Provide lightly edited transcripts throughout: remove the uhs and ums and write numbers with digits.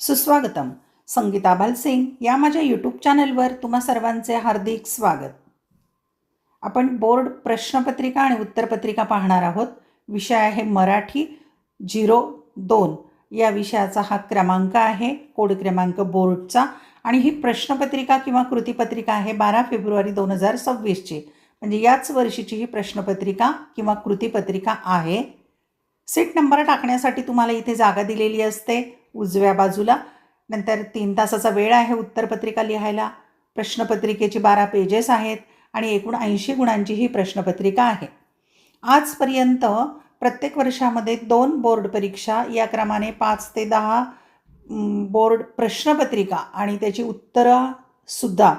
सुस्वागतम. संगीता भालसिंग या माझ्या यूट्यूब चॅनलवर तुम्हा सर्वांचे हार्दिक स्वागत. आपण बोर्ड प्रश्नपत्रिका आणि उत्तरपत्रिका पाहणार आहोत. विषय आहे मराठी 02 या विषयाचा हा क्रमांक आहे, कोड क्रमांक बोर्डचा. आणि ही प्रश्नपत्रिका किंवा कृतीपत्रिका आहे 12 फेब्रुवारी 2026ची, म्हणजे याच वर्षीची ही प्रश्नपत्रिका किंवा कृतीपत्रिका आहे. सीट नंबर टाकण्यासाठी तुम्हाला इथे जागा दिलेली असते उजव्या बाजूला. नंतर 3 तासाचा वेळ आहे उत्तरपत्रिका लिहायला. प्रश्नपत्रिकेची 12 पेजेस आहेत आणि एकूण 80 गुणांची ही प्रश्नपत्रिका आहे. आजपर्यंत प्रत्येक वर्षामध्ये 2 बोर्ड परीक्षा या क्रमाने 5 ते 10 बोर्ड प्रश्नपत्रिका आणि त्याची उत्तरंसुद्धा,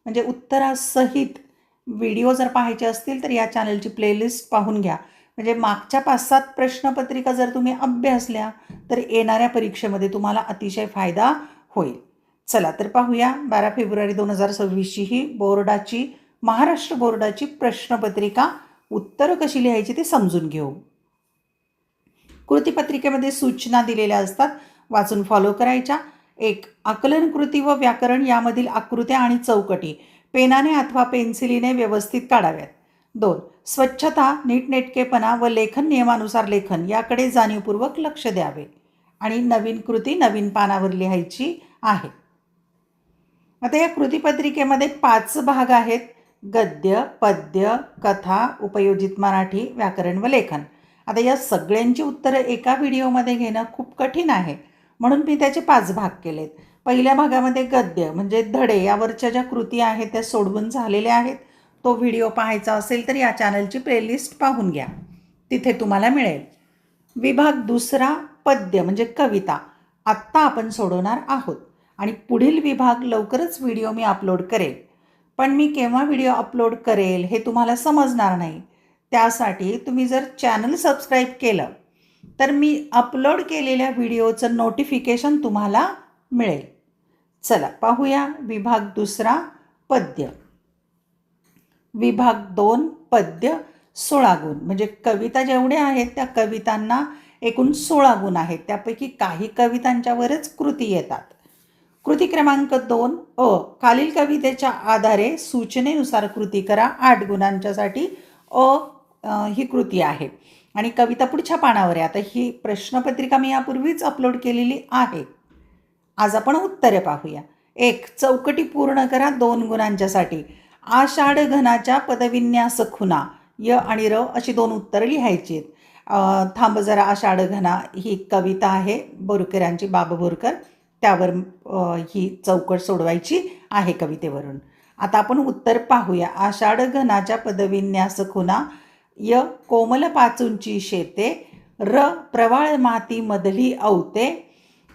म्हणजे उत्तरासहित व्हिडिओ जर पाहायचे असतील तर या चॅनलची प्लेलिस्ट पाहून घ्या. म्हणजे मागच्या 5-7 प्रश्नपत्रिका जर तुम्ही अभ्यासल्या तर येणाऱ्या परीक्षेमध्ये तुम्हाला अतिशय फायदा होईल. चला तर पाहूया 12 फेब्रुवारी 2026ची ही बोर्डाची, महाराष्ट्र बोर्डाची प्रश्नपत्रिका. उत्तरं कशी लिहायची ते समजून घेऊ. कृतीपत्रिकेमध्ये सूचना दिलेल्या असतात, वाचून फॉलो करायच्या. 1. आकलन कृती व व्याकरण यामधील आकृत्या आणि चौकटी पेनाने अथवा पेन्सिलीने व्यवस्थित काढाव्यात. 2. स्वच्छता, नीटनेटकेपणा व लेखन नियमानुसार लेखन याकडे जाणीवपूर्वक लक्ष द्यावे. आणि नवीन कृती नवीन पानावर लिहायची आहे. आता या कृतीपत्रिकेमध्ये 5 भाग आहेत: गद्य, पद्य, कथा, उपयोजित मराठी, व्याकरण व लेखन. आता या सगळ्यांची उत्तरं एका व्हिडिओमध्ये घेणं खूप कठीण आहे, म्हणून मी त्याचे 5 भाग केलेत. पहिल्या भागामध्ये गद्य म्हणजे धडे यावरच्या ज्या कृती आहेत त्या सोडवून झालेल्या आहेत. तो व्हिडिओ पाहायचा असेल तर या चॅनलची प्लेलिस्ट पाहून घ्या, तिथे तुम्हाला मिळेल. विभाग दुसरा पद्य म्हणजे कविता आत्ता आपण सोडवणार आहोत. आणि पुढील विभाग लवकरच व्हिडिओ मी अपलोड करेल, पण मी केव्हा व्हिडिओ अपलोड करेल हे तुम्हाला समजणार नाही. त्यासाठी तुम्ही जर चॅनल सबस्क्राईब केलं तर मी अपलोड केलेल्या व्हिडिओचं नोटिफिकेशन तुम्हाला मिळेल. चला पाहूया विभाग दुसरा पद्य. विभाग 2 पद्य 16 गुण, म्हणजे कविता जेवढ्या आहेत त्या कवितांना एकूण 16 गुण आहेत. त्यापैकी काही कवितांच्यावरच कृती येतात. कृती क्रमांक 2 अ. खालील कवितेच्या आधारे सूचनेनुसार कृती करा. 8 गुणांच्यासाठी ही कृती आहे. आणि कविता पुढच्या पानावर आहे. आता ही प्रश्नपत्रिका मी यापूर्वीच अपलोड केलेली आहे. आज आपण उत्तरे पाहूया. 1. चौकटी पूर्ण करा 2 गुणांच्यासाठी. आषाढ घनाच्या पदविन्यास खुना, य आणि र अशी 2 उत्तरं लिहायची आहेत. थांब जरा आषाढ घना ही कविता आहे बोरकरांची, बाबा बोरकर, त्यावर ही चौकट सोडवायची आहे कवितेवरून. आता आपण उत्तर पाहूया. आषाढ घनाच्या पदविन्यास खुना, य कोमल पाचूंची शेते, र प्रवाळ माती मधली अवते.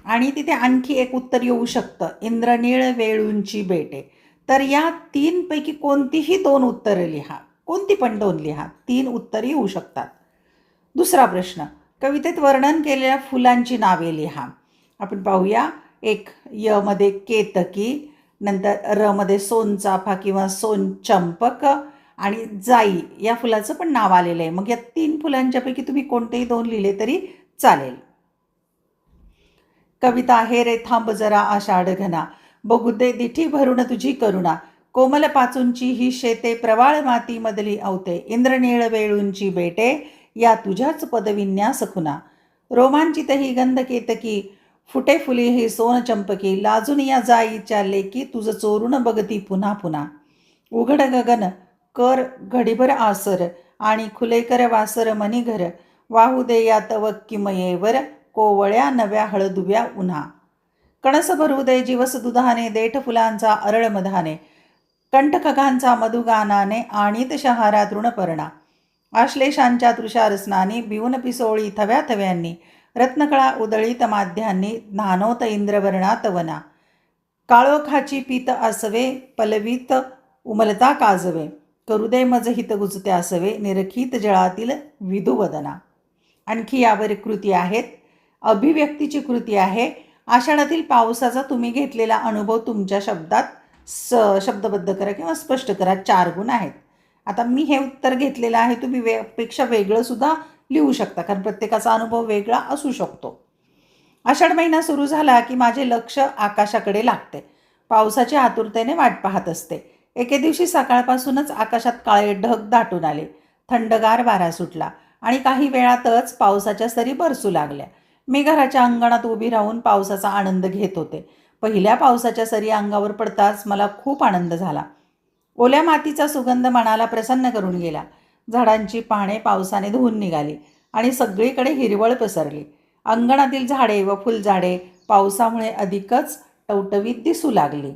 आणि तिथे आणखी एक उत्तर येऊ शकतं, इंद्रनीळ वेळूंची बेटे. तर या 3 पैकी कोणतीही 2 उत्तरं लिहा, कोणती पण 2 लिहा, 3 उत्तरे येऊ शकतात. दुसरा प्रश्न, कवितेत वर्णन केलेल्या फुलांची नावे लिहा. आपण पाहूया. 1. य मध्ये केतकी, नंतर र मध्ये सोनचाफा किंवा सोनचंपक आणि जाई या फुलाचं पण नाव आलेलं आहे. मग या 3 फुलांच्यापैकी तुम्ही कोणतेही 2 लिहिले तरी चालेल. कविता आहे रे थांब जरा आषाढ घना, बघू दे दिठी भरून तुझी करुणा, कोमल पाचूंची ही शेते, प्रवाळ माती मधली अवते, इंद्रनीळ वेळूंची बेटे, या तुझ्याच पदविन्यास खुना, रोमांचित ही गंध केतकी, फुटे फुली ही सोन चंपकी, लाजून या जाईच्या लेकी, तुझ चोरून बघती पुन्हा पुन्हा, उघड गगन कर घडीभर आसर, आणि खुले कर वासर मनी घर, वाहू दे या तव किमयेवर, कोवळ्या नव्या हळदुव्या उन्हा, कणस भरू दे जीवस दुधाने, देठ फुलांचा अरळ मधाने, कंठखगांचा मधुगानाने, आणीत शहारा तृणपर्णा, आश्लेषांच्या तुषार स्नानी, बिवून पिसोळी थव्या थव्यांनी, रत्नकळा उदळीत माध्यांनी, न्हानोत इंद्रवर्णात वना, काळोखाची पीत आसवे, पलवीत उमलता काजवे, करू दे मज हित गुजते आसवे, निरखित जळातील विधुवदना. आणखी यावर कृती आहेत. अभिव्यक्तीची कृती आहे. आषाढातील पावसाचा तुम्ही घेतलेला अनुभव तुमच्या शब्दात शब्दबद्ध करा किंवा स्पष्ट करा. 4 गुण आहेत. आता मी हे उत्तर घेतलेलं आहे, तुम्ही पेक्षा वेगळं सुद्धा लिहू शकता, कारण प्रत्येकाचा अनुभव वेगळा असू शकतो. आषाढ महिना सुरू झाला की माझे लक्ष आकाशाकडे लागते. पावसाची आतुरतेने वाट पाहत असते. एके दिवशी सकाळपासूनच आकाशात काळे ढग दाटून आले. थंडगार वारा सुटला आणि काही वेळातच पावसाच्या सरी बरसू लागल्या. मी घराच्या अंगणात उभी राहून पावसाचा आनंद घेत होते. पहिल्या पावसाच्या सरी अंगावर पडताच मला खूप आनंद झाला. ओल्या मातीचा सुगंध मनाला प्रसन्न करून गेला. झाडांची पाने पावसाने धुवून निघाली आणि सगळीकडे हिरवळ पसरली. अंगणातील झाडे व फुलझाडे पावसामुळे अधिकच टवटवीत दिसू लागली.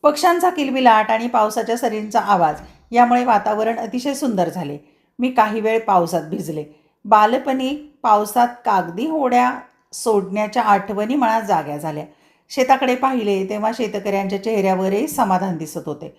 पक्ष्यांचा किलबिलाट आणि पावसाच्या सरींचा आवाज यामुळे वातावरण अतिशय सुंदर झाले. मी काही वेळ पावसात भिजले. बालपणी पावसात कागदी होड्या सोडण्याच्या आठवणी मनात जाग्या झाल्या. शेताकडे पाहिले तेव्हा शेतकऱ्यांच्या चेहऱ्यावरही समाधान दिसत होते.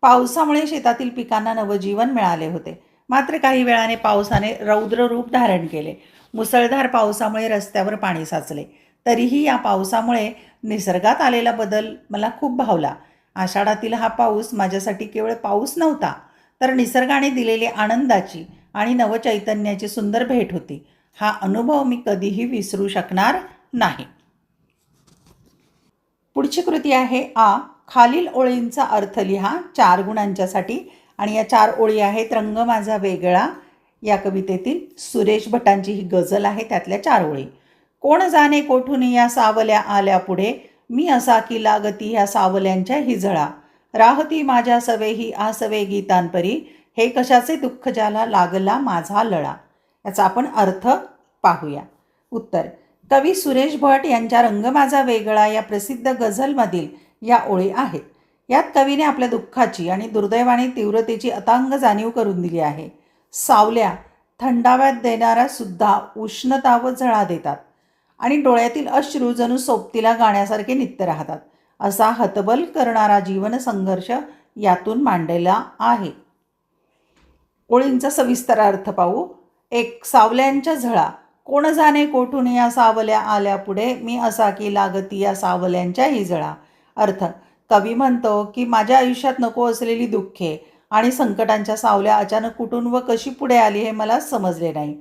पावसामुळे शेतातील पिकांना नवजीवन मिळाले होते. मात्र काही वेळाने पावसाने रौद्र रूप धारण केले. मुसळधार पावसामुळे रस्त्यावर पाणी साचले. तरीही या पावसामुळे निसर्गात आलेला बदल मला खूप भावला. आषाढातील हा पाऊस माझ्यासाठी केवळ पाऊस नव्हता, तर निसर्गाने दिलेली आनंदाची आणि नवचैतन्याची सुंदर भेट होती. हा अनुभव मी कधीही विसरू शकणार नाही. पुढची कृती आहे आ. खालील ओळींचा अर्थ लिहा 4 गुणांच्यासाठी. आणि या 4 ओळी आहेत रंग माझा वेगळा या कवितेतील सुरेश भटांची ही गझल आहे, त्यातल्या 4 ओळी. कोण जाणे कोठून या सावल्या आल्या पुढे, मी असा की लागती ह्या सावल्यांच्या हिजळा. राहती माझ्या सवे ही आसवे गीतांपरी, हे कशाचे दुःख ज्याला लागला माझा लळा. याचा आपण अर्थ पाहूया. उत्तर. कवी सुरेश भट यांच्या रंग माझा वेगळा या प्रसिद्ध गझलमधील या ओळी आहेत. यात कवीने आपल्या दुःखाची आणि दुर्दैवाने तीव्रतेची अतांग जाणीव करून दिली आहे. सावल्या थंडाव्यात देणारा सुद्धा उष्णता व झळा देतात आणि डोळ्यातील अश्रू जणू सोबतीला गाण्यासारखे नित्य राहतात. असा हतबल करणारा जीवन संघर्ष यातून मांडलेला आहे. ओळींचा सविस्तर अर्थ पाहू. 1. सावल्यांच्या झळा. कोण जाणे कोठून या सावल्या आल्या पुढे, मी असा की लागती या सावल्यांच्या हिजळा. अर्थ. कवी म्हणतो की माझ्या आयुष्यात नको असलेली दुःखे आणि संकटांच्या सावल्या अचानक कुठून व कशी पुढे आली हे मला समजले नाही.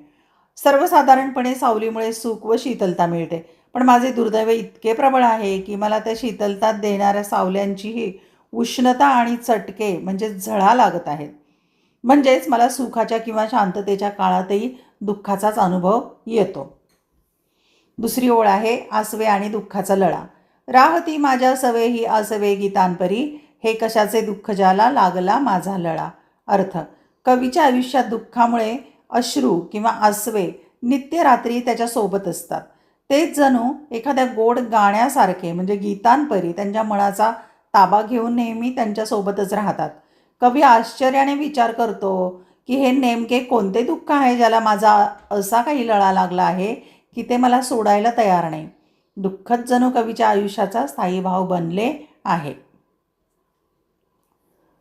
सर्वसाधारणपणे सावलीमुळे सुख व शीतलता मिळते, पण माझे दुर्दैव इतके प्रबळ आहे की मला त्या शीतलता देणाऱ्या सावल्यांचीही उष्णता आणि चटके म्हणजे झळा लागत आहेत. म्हणजेच मला सुखाच्या किंवा शांततेच्या काळातही दुःखाचाच अनुभव येतो. दुसरी ओळ आहे आसवे आणि दुःखाचा लळा. राहती माझ्या सवे ही आसवे गीतांपरी, हे कशाचे दुःख ज्याला लागला माझा लळा. अर्थ. कवीच्या आयुष्यात दुःखामुळे अश्रू किंवा आसवे नित्य रात्री त्याच्यासोबत असतात. तेच जणू एखाद्या गोड गाण्यासारखे म्हणजे गीतांपरी त्यांच्या मनाचा ताबा घेऊन नेहमी त्यांच्यासोबतच राहतात. कवी आश्चर्याने विचार करतो की हे नेमके कोणते दुःख आहे ज्याला माझा असा काही लळा लागला आहे की ते मला सोडायला तयार नाही. दुःखच जणू कवीच्या आयुष्याचा स्थायी भाव बनले आहे.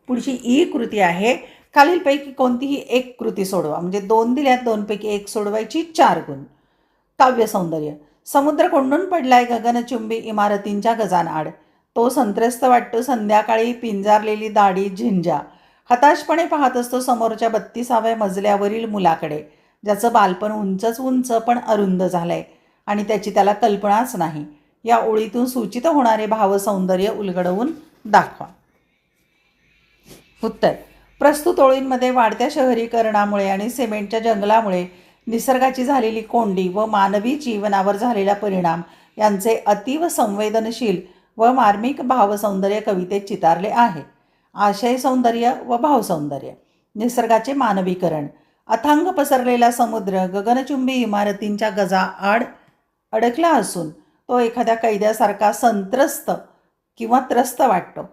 पुढची ई कृती आहे. खालीलपैकी कोणतीही एक कृती सोडवा. म्हणजे 2 दिल्यात, 2 पैकी 1 सोडवायची. 4 गुण. काव्य सौंदर्य. समुद्र कोंडून पडलाय गगनचुंबी इमारतींच्या गजांआड. तो संत्रस्त वाटतो संध्याकाळी पिंजारलेली दाढी झिंजा. हताशपणे पाहत असतो समोरच्या 32व्या मजल्यावरील मुलाकडे, ज्याचं बालपण उंचच उंच पण अरुंद झालंय आणि त्याची त्याला कल्पनाच नाही. या ओळीतून सूचित होणारे भावसौंदर्य उलगडवून दाखवा. उत्तर. प्रस्तुत ओळींमध्ये वाढत्या शहरीकरणामुळे आणि सिमेंटच्या जंगलामुळे निसर्गाची झालेली कोंडी व मानवी जीवनावर झालेला परिणाम यांचे अतीव संवेदनशील व मार्मिक भावसौंदर्य कवितेत चितारले आहे. आशय सौंदर्य व भावसौंदर्य. निसर्गाचे मानवीकरण. अथांग पसरलेला समुद्र गगनचुंबी इमारतींच्या गजाआड अडकला असून तो एखाद्या कैद्यासारखा संत्रस्त किंवा त्रस्त वाटतो.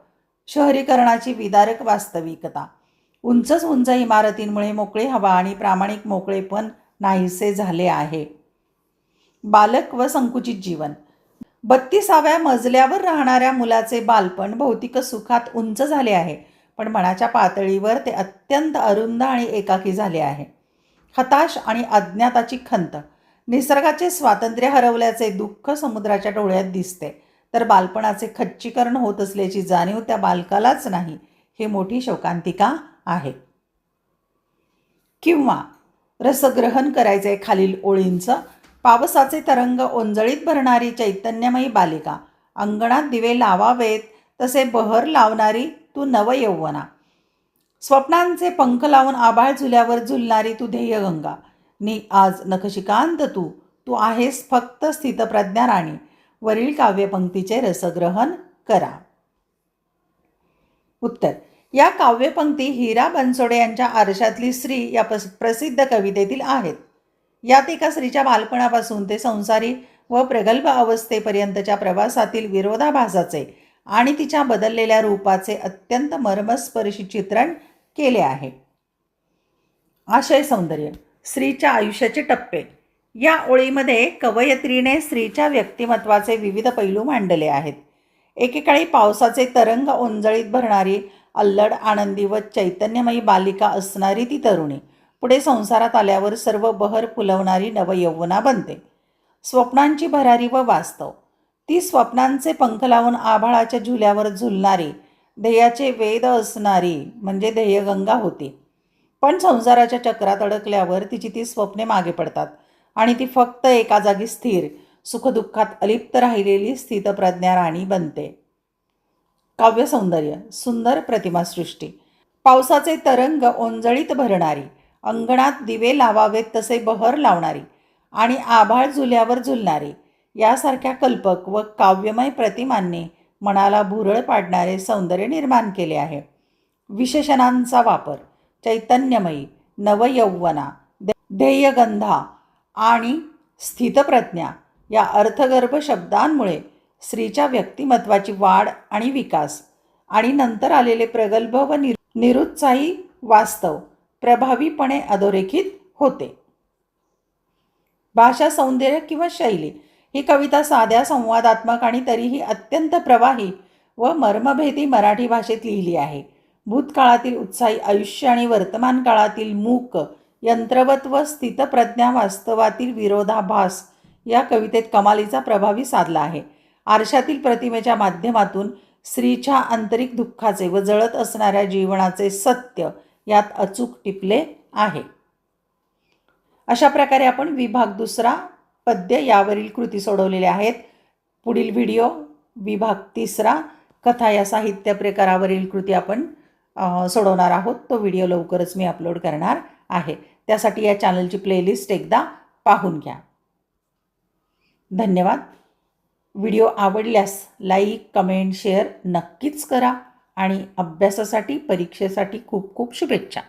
शहरीकरणाची विदारक वास्तविकता. उंचच उंच इमारतींमुळे मोकळी हवा आणि प्रामाणिक मोकळेपण नाहीसे झाले आहे. बालक व संकुचित जीवन. 32व्या मजल्यावर राहणाऱ्या मुलाचे बालपण भौतिक सुखात उंच झाले आहे, पण मनाच्या पातळीवर ते अत्यंत अरुंद आणि एकाकी झाले आहे. हताश आणि अज्ञाताची खंत. निसर्गाचे स्वातंत्र्य हरवल्याचे दुःख समुद्राच्या डोळ्यात दिसते, तर बालपणाचे खच्चीकरण होत असल्याची जाणीव त्या बालकालाच नाही. ही मोठी शोकांतिका आहे. किंवा रसग्रहण करायचे खालील ओळींचं. पावसाचे तरंग ओंजळीत भरणारी चैतन्यमयी बालिका, अंगणात दिवे लावावेत तसे बहर लावणारी तू नवयौवना, स्वप्नांचे पंख लावून आभाळ झुल्यावर झुलणारी तू ध्येयगंगा, नि आज नखशिकांत तू, तू आहेस फक्त स्थितप्रज्ञा राणी. वरील काव्यपंक्तीचे रसग्रहण करा. उत्तर. या काव्यपंक्ती हिरा बनसोडे यांच्या आरशातली स्त्री या प्रसिद्ध कवितेतील आहेत. यात एका स्त्रीच्या बालपणापासून ते संसारी व प्रगल्भ अवस्थेपर्यंतच्या प्रवासातील विरोधाभासाचे आणि तिच्या बदललेल्या रूपाचे अत्यंत मर्मस्पर्शी चित्रण केले आहे. आशय सौंदर्य. स्त्रीच्या आयुष्याचे टप्पे. या ओळीमध्ये कवयित्रीने स्त्रीच्या व्यक्तिमत्वाचे विविध पैलू मांडले आहेत. एकेकाळी पावसाचे तरंग ओंजळीत भरणारी, अल्लड, आनंदी व चैतन्यमयी बालिका असणारी ती तरुणी पुढे संसारात आल्यावर सर्व बहर फुलवणारी नवयौवना बनते. स्वप्नांची भरारी व वास्तव. ती स्वप्नांचे पंख लावून आभाळाच्या झुल्यावर झुलणारी, ध्येयाचे वेध असणारी म्हणजे ध्येयगंगा होती. पण संसाराच्या चक्रात अडकल्यावर तिची ती स्वप्ने मागे पडतात आणि ती फक्त एका जागी स्थिर, सुखदुःखात अलिप्त राहिलेली स्थितप्रज्ञा राणी बनते. काव्यसौंदर्य. सुंदर प्रतिमासृष्टी. पावसाचे तरंग ओंजळीत भरणारी, अंगणात दिवे लावावेत तसे बहर लावणारी आणि आभाळ झुल्यावर झुलणारी यासारख्या कल्पक व काव्यमय प्रतिमांनी मनाला भुरळ पाडणारे सौंदर्य निर्माण केले आहे. विशेषणांचा वापर. चैतन्यमयी, नवयौवना, ध्येयगंधा आणि स्थितप्रज्ञा या अर्थगर्भ शब्दांमुळे स्त्रीच्या व्यक्तिमत्वाची वाढ आणि विकास आणि नंतर आलेले प्रगल्भ व निरुत्साही वास्तव प्रभावीपणे अधोरेखित होते. भाषा सौंदर्य किंवा शैली. ही कविता साध्या, संवादात्मक आणि तरीही अत्यंत प्रवाही व मर्मभेदी मराठी भाषेत लिहिली आहे. भूतकाळातील उत्साही आयुष्य आणि वर्तमान काळातील मूक, यंत्रवत व स्थितप्रज्ञा वास्तवातील विरोधाभास या कवितेत कमालीचा प्रभावी साधला आहे. आरशातील प्रतिमेच्या माध्यमातून स्त्रीच्या आंतरिक दुःखाचे व जळत असणाऱ्या जीवनाचे सत्य यात अचूक टिपले आहे. अशा प्रकारे आपण विभाग 2 पद्य यावरील कृती सोडवलेल्या आहेत. पुढील व्हिडिओ विभाग 3 कथा या साहित्य प्रकारावरील कृती आपण सोडवणार आहोत. तो व्हिडिओ लवकरच मी अपलोड करणार आहे. त्यासाठी या चॅनलची प्लेलिस्ट एकदा पाहून घ्या. धन्यवाद. व्हिडिओ आवडल्यास लाईक, कमेंट, शेअर नक्कीच करा आणि अभ्यासासाठी, परीक्षेसाठी खूप खूप शुभेच्छा.